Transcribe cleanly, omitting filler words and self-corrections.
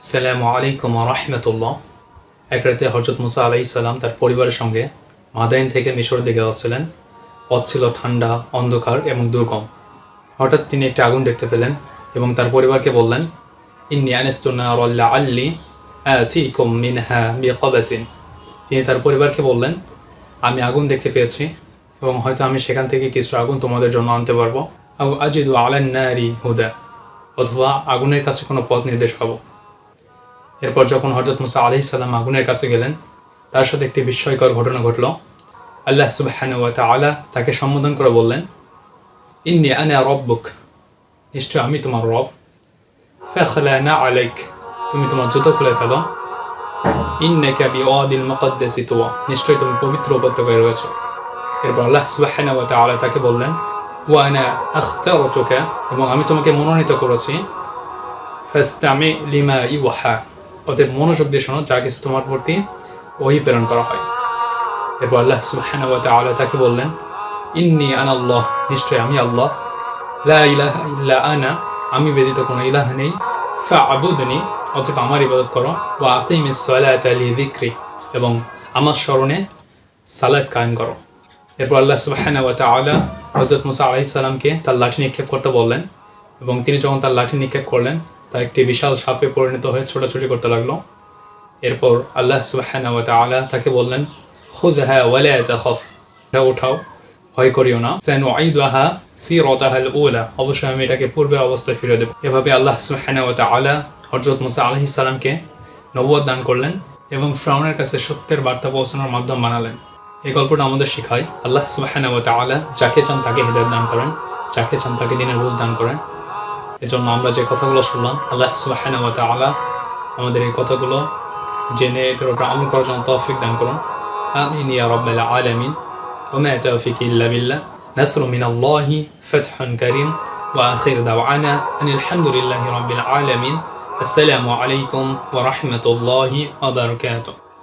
আসসালামু আলাইকুম ওয়া রাহমাতুল্লাহ। এক রাতে হযরত মুসা আলাইহিস সালাম তার পরিবারের সঙ্গে মাদায়েন থেকে মিশরের দিকে যাচ্ছিলেন। পথ ছিল ঠান্ডা, অন্ধকার এবং দুর্গম। হঠাৎ তিনি একটি আগুন দেখতে পেলেন এবং তার পরিবারকে বললেন, ইন্নী আনাস্তু নারান লাআল্লী আতিকুম মিনহা বিকবাসিন। তিনি তার পরিবারকে বললেন, আমি আগুন দেখতে পেয়েছি এবং হয়তো আমি সেখান থেকে কিছু আগুন তোমাদের জন্য আনতে পারবো। আও আজিদু আলান নারি হুদা, অথবা আগুনের কাছে কোনো পথ নির্দেশ পাবো। এরপর যখন হযরত মুসা আলাইহিস সালাম আগুনের কাছে গেলেন, তার সাথে একটি বিস্ময়কর ঘটনা ঘটল। আল্লাহ সুবহানাহু ওয়া তাআলা তাকে সম্বোধন করে বললেন, ইন্নী আনা রাব্বুক, নিশ্চয় আমি তোমার রব। ফাখলানা আলাইক, তুমি তোমার জুতো খুলে ফেলো। ইন্নাকা বিওয়াদিল মুকদ্দাসি তুওয়া, নিশ্চয় তুমি পবিত্র উপত্যকায় রয়েছো। এরপর আল্লাহ সুবহানাহু ওয়া তাআলা তাকে বললেন, ওয়া আনা আখতারতুকা, এবং আমি তোমাকে মনোনীত করেছি। ফাসতামি লিমা ইউহা, অতএব মনোযোগ দিয়ে শোনো যা কিছু তোমার প্রতি ওহী প্রেরণ করা হয়। এরপর আল্লাহ সুবহানাহু ওয়া তাআলা তাকে বললেন, ইন্নী আনাল্লাহ, নিশ্চয় আমি আল্লাহ। লা ইলাহা ইল্লা আনা, আমি ব্যতীত কোনো ইলাহ নেই। ফা'বুদনি, অতএব আমার ইবাদত করো। ওয়া আকিমিস সালাতা লিযিকরি, এবং আমার স্মরণে সালাত কায়েম করো। এরপর আল্লাহ সুবহানাহু ওয়া তাআলা হযরত মুসা আলাইহিস সালামকে তার লাঠি নিক্ষেপ করতে বললেন, এবং তিনি যখন তার লাঠি নিক্ষেপ করলেন, তা একটি বিশাল সাপে পরিণত হয়ে ছোটাছুটি করতে লাগলো। এরপর আল্লাহ সুবহানাহু ওয়া তাআলা তাকে বললেন, খুযহা ওয়া লা তাখাফ, উঠাও, ভয় করিও না। সানুঈদুহা সিরাতাহাল উলা, অবশ্যই আমি এটাকে পূর্বের অবস্থায় ফিরে দেব। এভাবে আল্লাহ সুবহানাহু ওয়া তাআলা হযরত মুসা আলাইহিস সালামকে নবুয়ত দান করলেন এবং ফিরআউনের কাছে সত্যের বার্তা পৌঁছানোর মাধ্যম বানালেন। এই গল্পটা আমাদের শেখায় আল্লাহ সুবহানাহু ওয়া তাআলা যাকে চান তাকে হিদায়াত দান করেন, যাকে চান তাকে দ্বীনের বুঝ দান করেন। এজন্য আমরা যে কথাগুলো শুনলাম, আল্লাহ সুবহানাহু ওয়া তাআলা আমাদের এই কথাগুলো জেনে এটার উপর আমল করার জন্য তৌফিক দান করুন। আমিন ইয়া রাব্বাল আলামিন। ওয়া মা তাওফিকি ইল্লা বিল্লাহ। নাসরুম মিনাল্লাহি, ফাতহুন কারীম। ওয়া আখির দাওয়ানা আনিল হামদুলিল্লাহি রাব্বিল আলামিন। আসসালামু আলাইকুম ওয়া রাহমাতুল্লাহি ওয়া বারাকাতুহু।